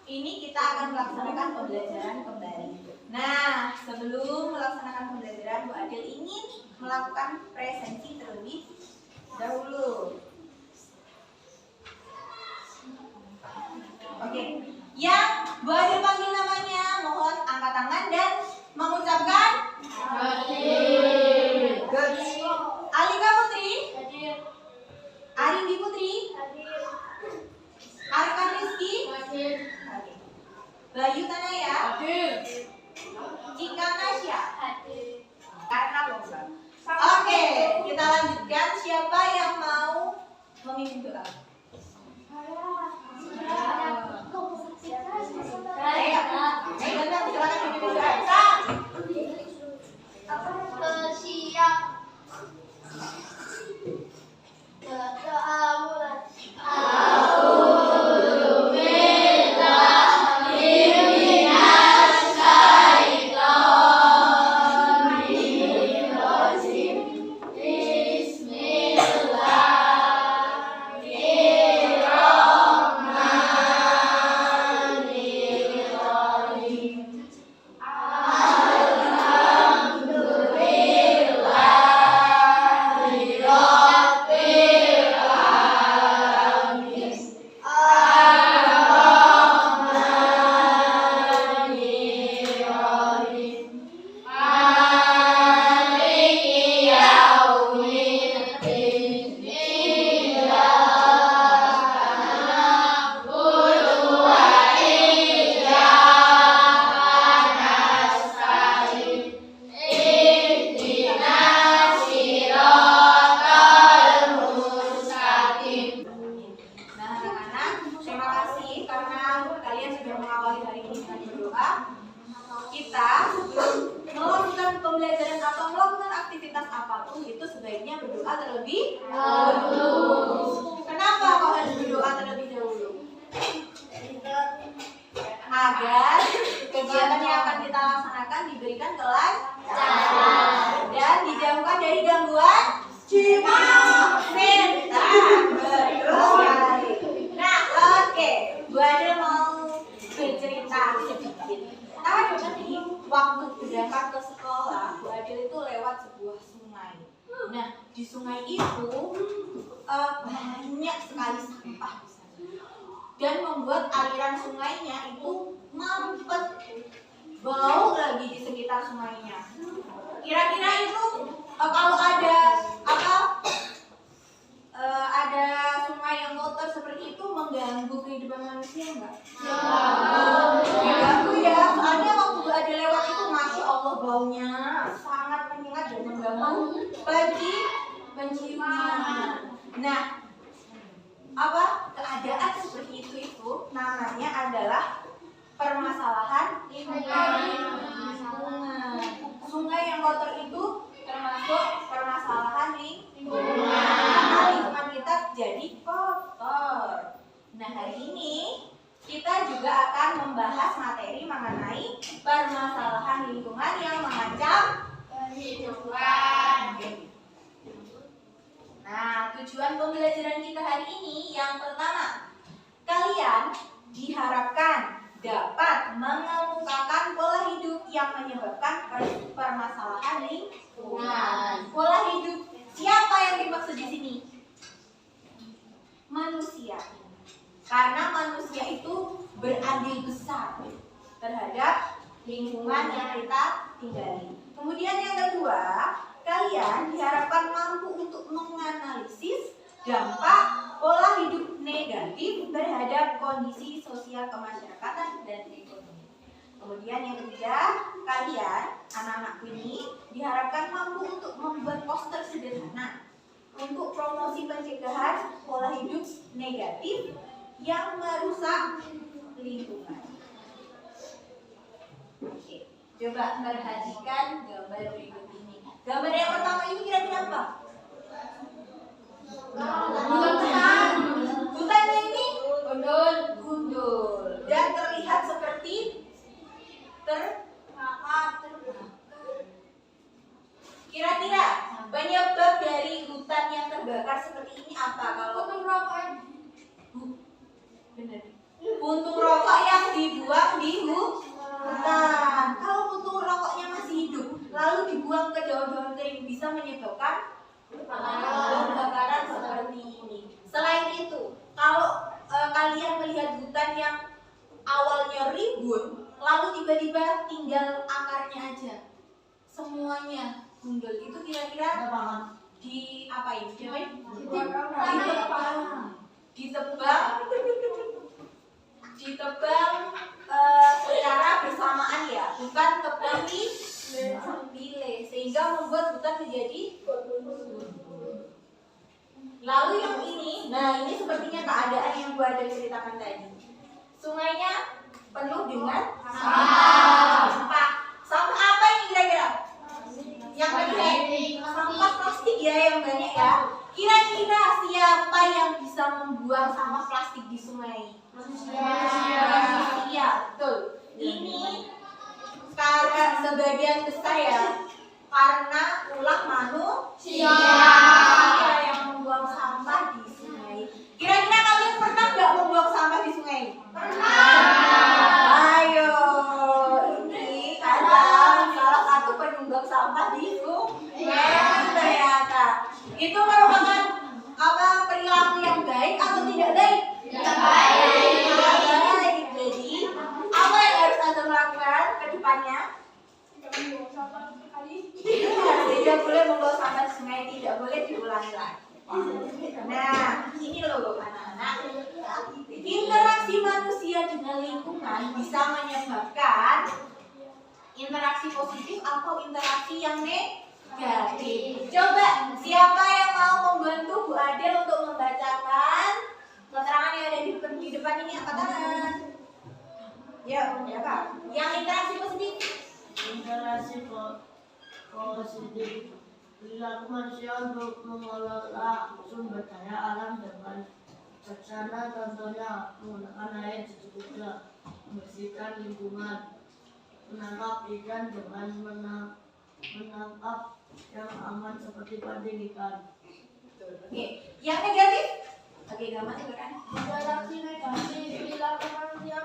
ini kita akan melaksanakan pembelajaran kembali. Nah, sebelum melaksanakan pembelajaran, Bu Adil ingin melakukan presensi terlebih dahulu. Oke, yang Bu Adil panggil namanya, mohon angkat tangan dan mengucapkan hadir. Good. Alika Putri hadir. Arindi Putri hadir. Arkan Rizky hadir. Bayu Tanaya hadir. Cika Nasya hadir. Karena lomba. Oke, kita lanjutkan. Siapa yang mau memimpin doa? Agar kegiatan yang akan kita laksanakan diberikan kelancaran dan dijauhkan dari gangguan mental. Nah, oke, Bu Adil mau bercerita sedikit. Tadi waktu berangkat ke sekolah, Bu Adil itu lewat sebuah sungai. Nah, di sungai itu banyak sekali sampah di sana. Dan membuat aliran sungainya itu mampet, bau lagi di sekitar sungainya. Kira-kira itu kalau ada ada sungai yang kotor seperti itu mengganggu kehidupan manusia enggak? Mengganggu ya. Soalnya waktu ada lewat itu, masya Allah, baunya sangat menyengat dan mengganggu bagi penciuman. Nah, keadaan seperti itu namanya adalah permasalahan lingkungan. Sungai yang kotor itu termasuk permasalahan lingkungan. Lingkungan kita jadi kotor. Nah, hari ini kita juga akan membahas materi mengenai permasalahan lingkungan yang mengancam kehidupan. Nah, tujuan pembelajaran kita hari ini yang pertama, kalian diharapkan dapat mengemukakan pola hidup yang menyebabkan permasalahan lingkungan. Pola hidup siapa yang dimaksud di sini? Manusia. Karena manusia itu berandil besar terhadap lingkungan yang kita tinggali. Kemudian yang kedua, kalian diharapkan mampu untuk menganalisis dampak pola hidup negatif terhadap kondisi sosial kemasyarakatan dan ekonomi. Kemudian yang ketiga, kalian, anak-anakku ini, diharapkan mampu untuk membuat poster sederhana untuk promosi pencegahan pola hidup negatif yang merusak lingkungan. Oke, coba perhatikan gambar berikut ini. Gambar yang pertama ini kira-kira apa? Hutannya ini gundul dan terlihat seperti terbakar. Kira-kira penyebab dari hutan yang terbakar seperti ini apa? Kalau puntung rokok, benar. Puntung rokok yang di kebun, lalu tiba-tiba tinggal akarnya aja, semuanya gundul, itu kira-kira diapain? Ditebang secara bersamaan ya, bukan tebang pilih, sehingga membuat hutan menjadi. Lalu yang ini, nah ini sepertinya keadaan yang gua ada ceritakan tadi. Sungainya penuh dengan sampah. Sampah apa ini kira-kira? Yang banyak, sampah plastik ya yang banyak ya. Kira-kira siapa yang bisa membuang sampah plastik di sungai? Manusia, betul. Ini karena sebagian besar ya, karena ulah manusia yang membuang sampah di sungai. Kira-kira kalian pernah nggak membuang sampah di sungai? Pernah. Ayo, ini ada salah satu penyumbang sampah di sungai ternyata. Itu merupakan perilaku yang baik atau tidak baik? Tidak baik. Jadi apa yang harus Anda lakukan ke depannya? Tidak boleh membawa sampah di sungai, tidak boleh diulangi lagi. Nah, ini loh anak-anak, interaksi manusia dengan lingkungan bisa menyebabkan interaksi positif atau interaksi yang negatif. Coba, siapa yang mau membantu Bu Adel untuk membacakan keterangan yang ada di depan ini? Angkat tangan. Ya, Kak. Yang interaksi positif? Interaksi positif perilaku manusia untuk mengelola sumber daya alam dengan bijaksana, contohnya menggunakan air secukupnya, membersihkan lingkungan, menangkap ikan dengan menangkap yang aman seperti pancing ikan. Oke, yang negatif? Oke, gampang silakan. Interaksi negatif perilaku manusia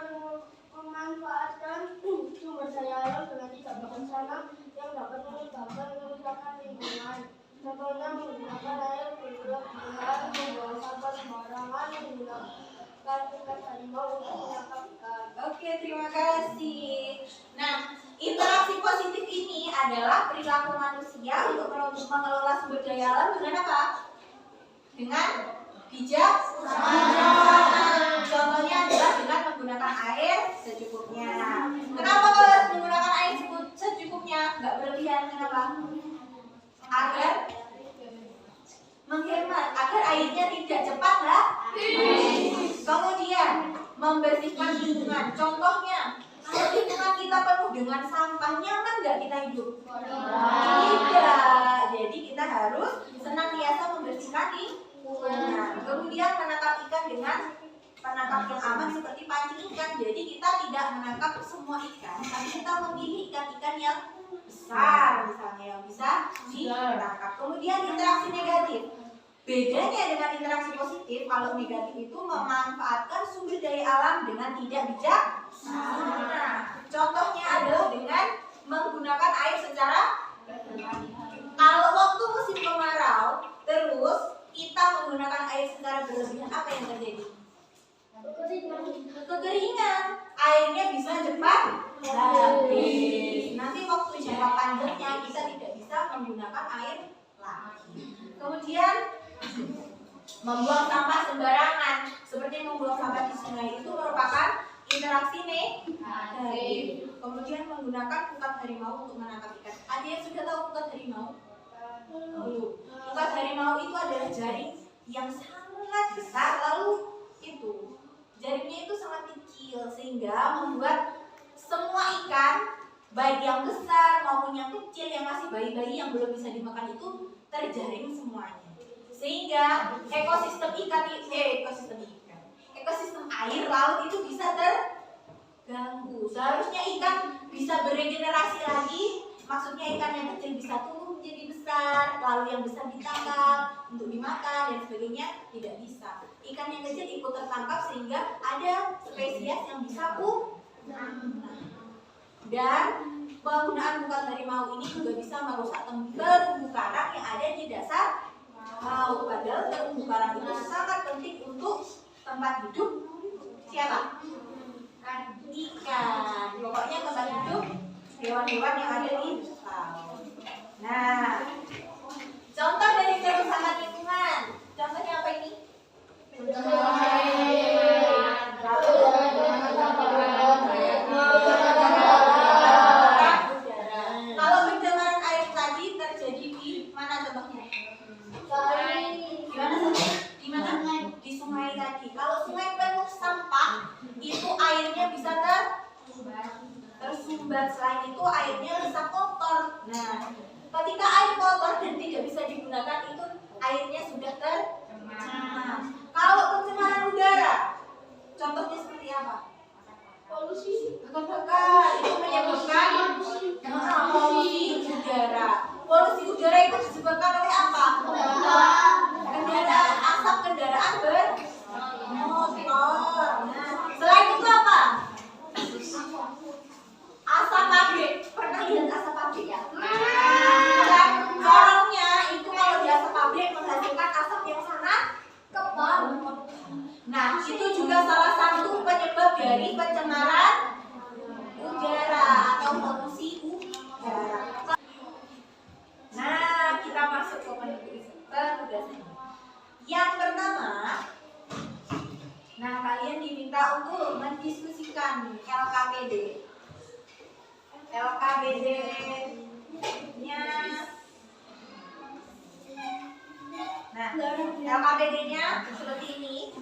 memanfaatkan sumber daya alam dengan tidak berencana yang dapat menyebabkan kerusakan lingkungan. Contohnya menggunakan air berlebihan, membuang sampah sembarangan, menggunakan ikan harimau untuk menangkap ikan. Oke, terima kasih. Nah, interaksi positif ini adalah perilaku manusia untuk mengelola sumber daya alam dengan apa? Dengan bijaksana. Contohnya adalah dengan menggunakan air secukupnya. Kenapa harus menggunakan air secukupnya? Nggak berlebihan, kenapa? Agar menghemat, agar airnya tidak cepat habis. Kemudian membersihkan lingkungan. Contohnya, kalau lingkungan kita penuh dengan sampah, nyaman nggak kita hidup? Tidak. Jadi kita harus senantiasa membersihkan lingkungan. Kemudian menangkap ikan dengan penangkap yang aman seperti pancing ikan. Jadi kita tidak menangkap semua ikan, tapi kita memilih ikan-ikan yang besar, misalnya yang bisa ditangkap. Kemudian interaksi negatif. Bedanya dengan interaksi positif, kalau negatif itu memanfaatkan sumber daya alam dengan tidak bijaksana. Contohnya adalah dengan menggunakan air secara kalau waktu musim kemarau, terus kita menggunakan air secara berlebihan, apa yang terjadi? Kekeringan, airnya bisa cepat habis. Nanti waktu jangka panjangnya kita tidak bisa menggunakan air lagi. Kemudian membuang sampah sembarangan, seperti membuang sampah di sungai, itu merupakan interaksi negatif. Kemudian menggunakan pukat harimau untuk menangkap ikan. Ada yang sudah tahu pukat harimau? Pukat harimau itu adalah jaring yang sangat besar, lalu itu jaringnya itu sangat kecil sehingga membuat semua ikan, baik yang besar maupun yang kecil yang masih bayi-bayi yang belum bisa dimakan itu terjaring semuanya. Sehingga ekosistem air laut itu bisa terganggu. Seharusnya ikan bisa beregenerasi lagi, maksudnya ikan yang kecil bisa tumbuh menjadi besar, lalu yang besar ditangkap untuk dimakan dan sebagainya, tidak bisa. Ikan yang kecil ikut tertangkap sehingga ada spesies yang bisa punah. Dan penggunaan pukat harimau ini juga bisa merusak terumbu karang yang ada di dasar laut. Padahal terumbu karang itu sangat penting untuk tempat hidup siapa? Ikan. hewan-hewan yang ada di laut. Nah, contoh dari kerusakan lingkungan. Contohnya apa ini? Kalau pencemaran air tadi terjadi di mana contohnya? Gimana contohnya? Di mana? Di sungai tadi. Kalau sungai penuh sampah, itu airnya bisa tersumbat. Selain itu airnya bisa kotor. Nah, ketika air kotor dan tidak bisa digunakan, itu airnya sudah tercemar. Kalau pencemaran udara, contohnya seperti apa? Polusi. Bukan, itu menyebabkan polusi udara. Polusi udara itu disebabkan oleh apa? Kendaraan, asap kendaraan bermotor. Nah, selain itu apa? Asap pabrik. Pernah lihat asap pabrik ya? Dan corongnya itu kalau di asap pabrik menghasilkan asap yang sangat tebal. Nah, itu juga salah satu penyebab dari pencemaran udara atau polusi udara. Nah, kita masuk ke penugasan. Yang pertama, nah kalian diminta untuk mendiskusikan LKPD. LKPD-nya. Nah, LKPD-nya seperti ini.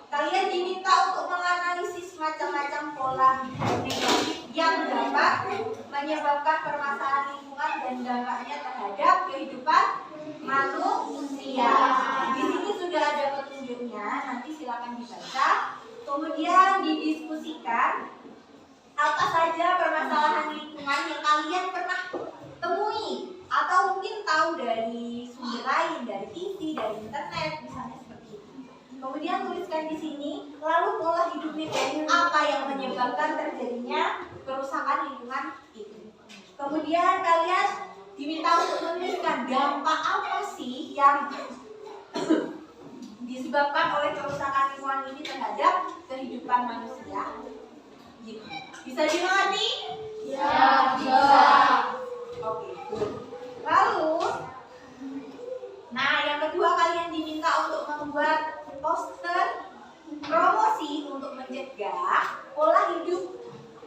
Kalian diminta untuk menganalisis macam-macam pola negatif yang dapat menyebabkan permasalahan lingkungan dan dampaknya terhadap kehidupan manusia. Di sini sudah ada petunjuknya, nanti silakan dibaca. Kemudian didiskusikan apa saja permasalahan lingkungan yang kalian pernah temui atau mungkin tahu dari sumber lain, dari TV, dari internet, misalnya seperti itu. Kemudian tuliskan di sini, lalu pola hidup negatif apa yang menyebabkan terjadinya kerusakan lingkungan itu. Kemudian kalian diminta untuk menuliskan dampak apa sih yang disebabkan oleh kerusakan lingkungan ini terhadap kehidupan manusia. Gitu. Bisa dimengerti? Ya, bisa. Oke. Lalu, nah yang kedua kalian diminta untuk membuat poster promosi untuk mencegah pola hidup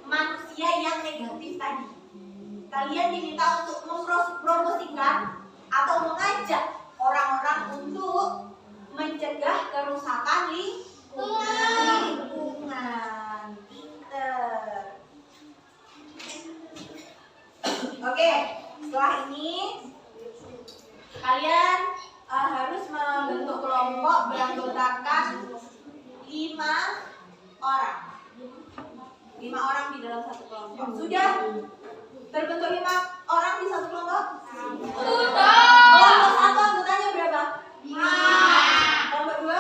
manusia yang negatif tadi. Kalian diminta untuk mempromosikan atau mengajak orang-orang untuk mencegah kerusakan lingkungan. Pinter. Oke, setelah ini kalian harus membentuk kelompok beranggotakan 5 orang. 5 orang di dalam satu kelompok. Sudah terbentuk 5 orang di satu kelompok? Sudah. Kelompok 1 anggotanya berapa? 5. Kelompok 2?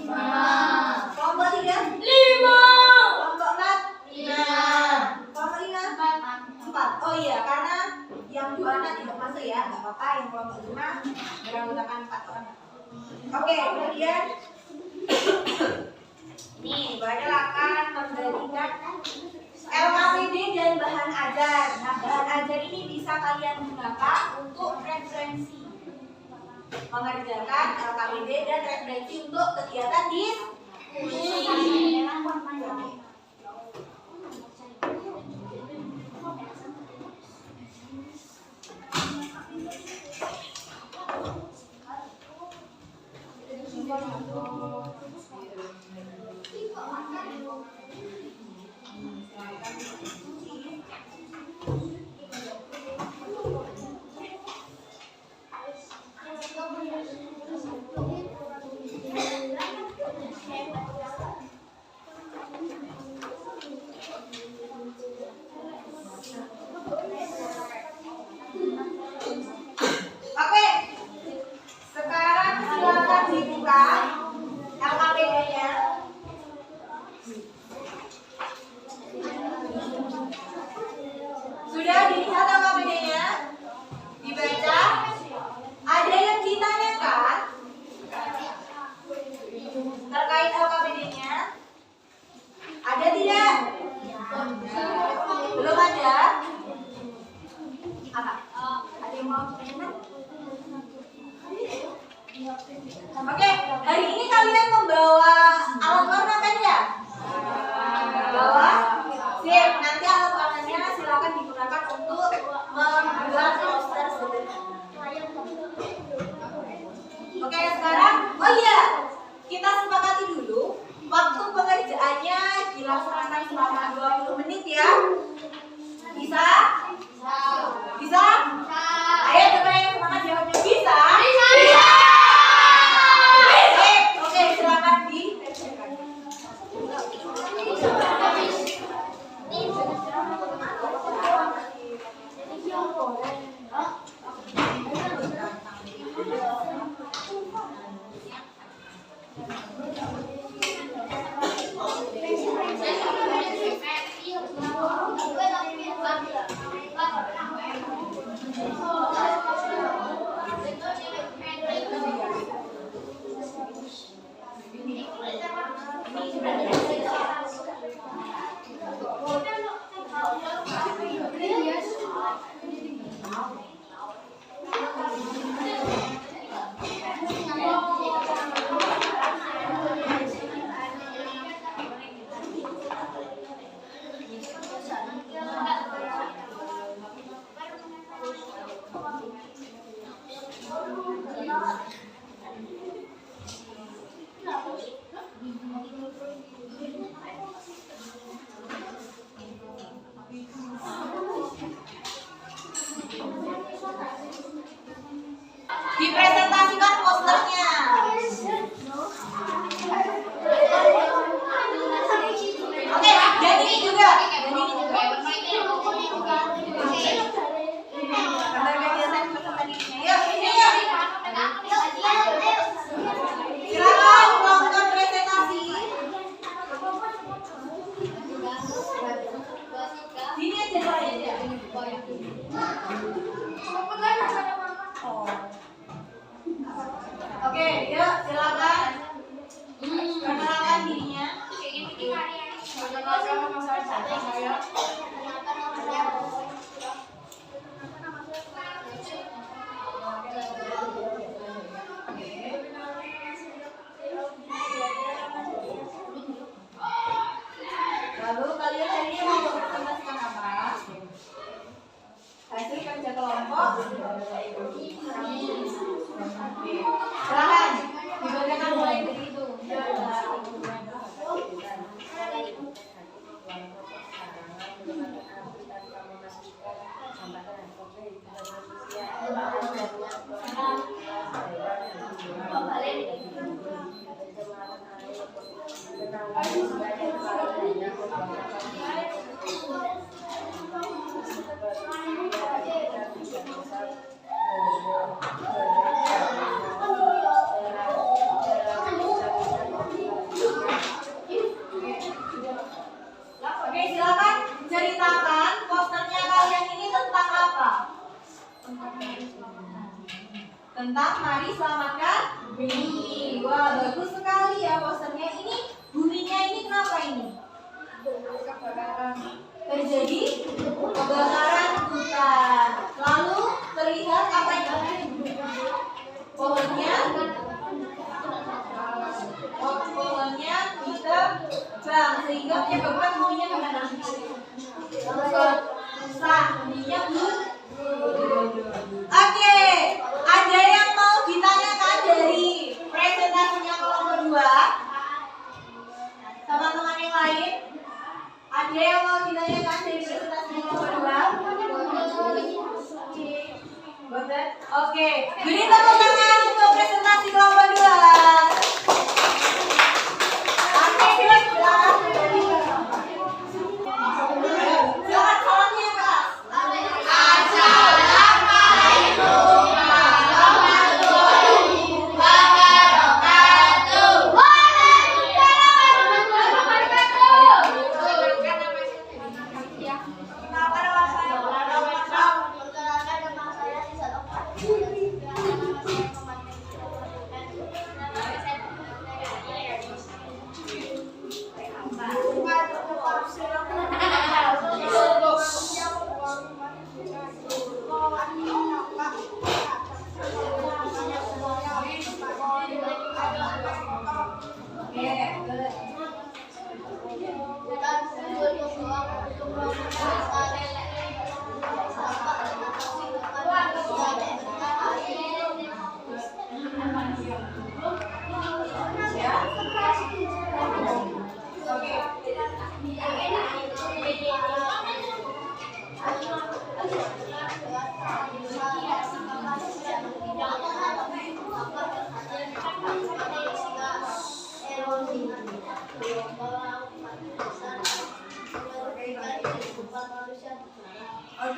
5. Kelompok 3? 5. Kelompok 4? 5. Kelompok 5? 4. Oh iya, karena yang 2 anak tidak masuk ya, nggak apa-apa. Yang kelompok 5 beranggotakan 4 orang. Oke, kemudian nih, Badal akan memberikan LKPD dan bahan ajar. Nah, bahan ajar ini bisa kalian gunakan untuk referensi. Mengerjakan LKPD dan referensi untuk kegiatan diskusi. Oke, sekarang silakan dibuka LKPD-nya. Sudah dilihat LKPD-nya? Dibaca? Ada yang ditanyakan terkait LKPD-nya? Ada tidak? Belum ada? dilakukan selama 20 menit ya. Bisa? Bisa? Ayo teman yang semangat jawabnya bisa. Oke, silakan dikerjakan. Dipresentasikan posternya. Oke, dan ini juga. Gambar kegiatan pertemuan ini. Yuk, ini yuk. Silakan melakukan presentasi. Sini aja ya. Oke, yuk silakan. Perkenalkan dirinya. Lalu kalian hari ini mau presentasikan apa? Hasil kerja kelompok. Silakan dibacakan mulai dari itu. Oke, silakan ceritakan posternya kalian ini tentang apa? Tentang mari selamatkan bumi. Wah, bagus sekali ya posternya. Ini buminya ini kenapa ini? Terjadi kebakaran hutan. Lalu terlihat apa ini? Pohonnya ditebang sehingga menyebabkan buminya kemana? Rusak, buminya Oke, ada yang mau ditanyakan dari presentasinya kelompok 2? Teman-teman yang lain? Ada yang mau ditanyakan dari presentasinya kelompok 2? Oke, beri tepuk tangan untuk presentasi kelompok 2.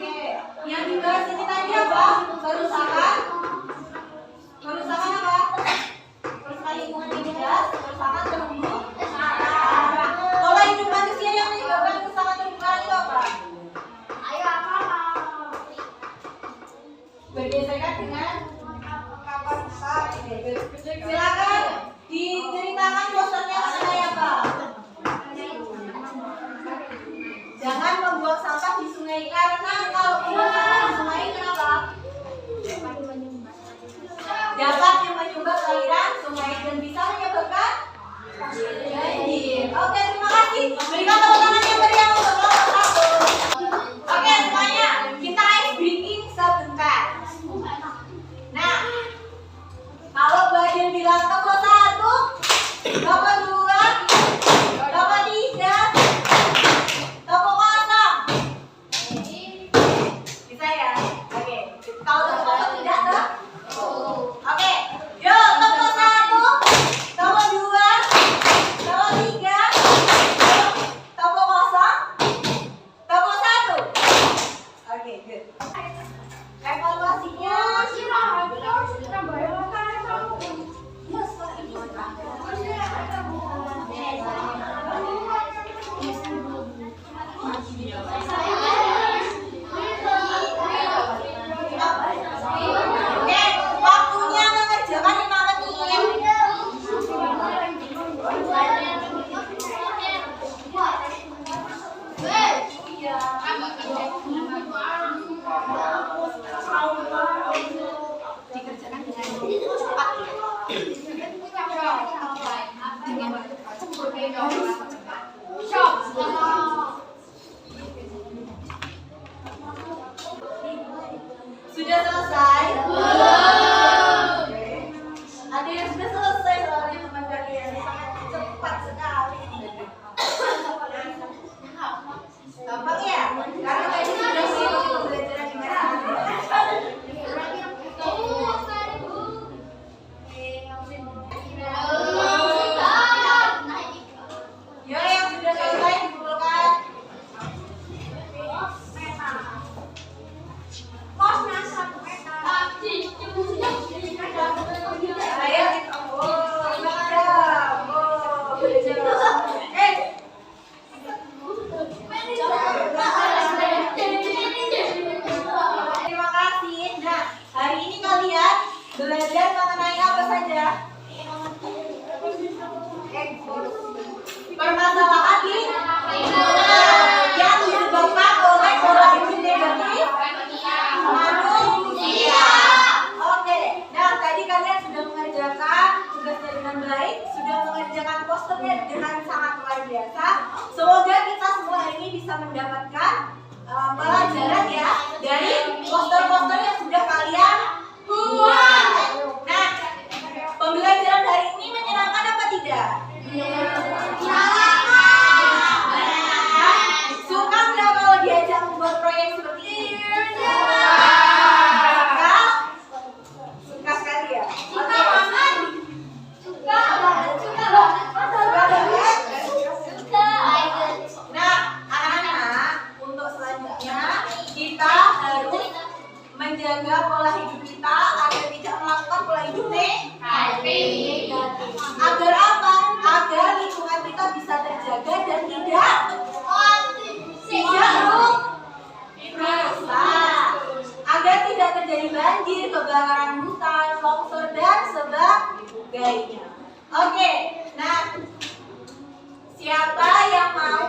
Oke, yang dibahas ini tadi apa? Kerusakan. Kerusakan apa? Kerusakan lingkungan hidup, kerusakan terumbu karang. Pola hidup manusia yang menyebabkan kerusakan terumbu karang itu apa? Ayo apa? Bergesekan dengan kapan besar. Silakan diceritakan posternya mengenai apa? Jangan membuang sampah di sungai karena kalau membuang sampah di sungai kenapa? Dapat yang menyumbat aliran sungai dan bisa menyebabkan banjir. Oke, terima kasih. Berikan tepuk tangan yang meriah untuk kelompok 1. Oke, semuanya kita ice breaking sebentar. Nah, kalau bagian bilang tepuk 1, tepuk 2, tepuk 3, tepuk kosong. Bisa ya? Oke. Kalau tepuk kosong tidak tuh? Oke. Yuk, tepuk 1, tepuk 2, tepuk 3, tepuk kosong, tepuk 1. Oke, good. Evaluasinya oke, waktunya mengerjakan 5 menit. Dikerjakan dengan cepat. Sudah selesai? Oke. Ada yang sudah selesai soalnya teman kalian sangat cepat sekali. Gampang ya? Karena tadi sudah mengikuti pembelajaran di mana? Ya, yang sudah selesai dikumpulkan. Ayo, terima kasih. Nah, hari ini kalian belajar mengenai apa saja? Permasalahan di yang disebabkan oleh pola hidup negatif manusia. Oke, nah tadi kalian sudah mengerjakan tugasnya dengan baik, sudah mengerjakan posternya dengan sangat luar biasa. Semoga kita semua hari ini bisa mendapatkan pelajaran ya dari poster-poster yang sudah kalian buat. Nah, pembelajaran hari ini menyenangkan apa tidak? Suka nggak kalau diajak membuat proyek seperti ini? Suka sekali ya? Suka banget. Suka banget. Nah, anak-anak, untuk selanjutnya kita harus menjaga pola hidup kita agar tidak melakukan pola hidup negatif. Agar apa? Agar lingkungan kita bisa terjaga dan tidak rusak. Agar tidak terjadi banjir, kebakaran hutan, longsor dan sebagainya. Oke, nah siapa yang mau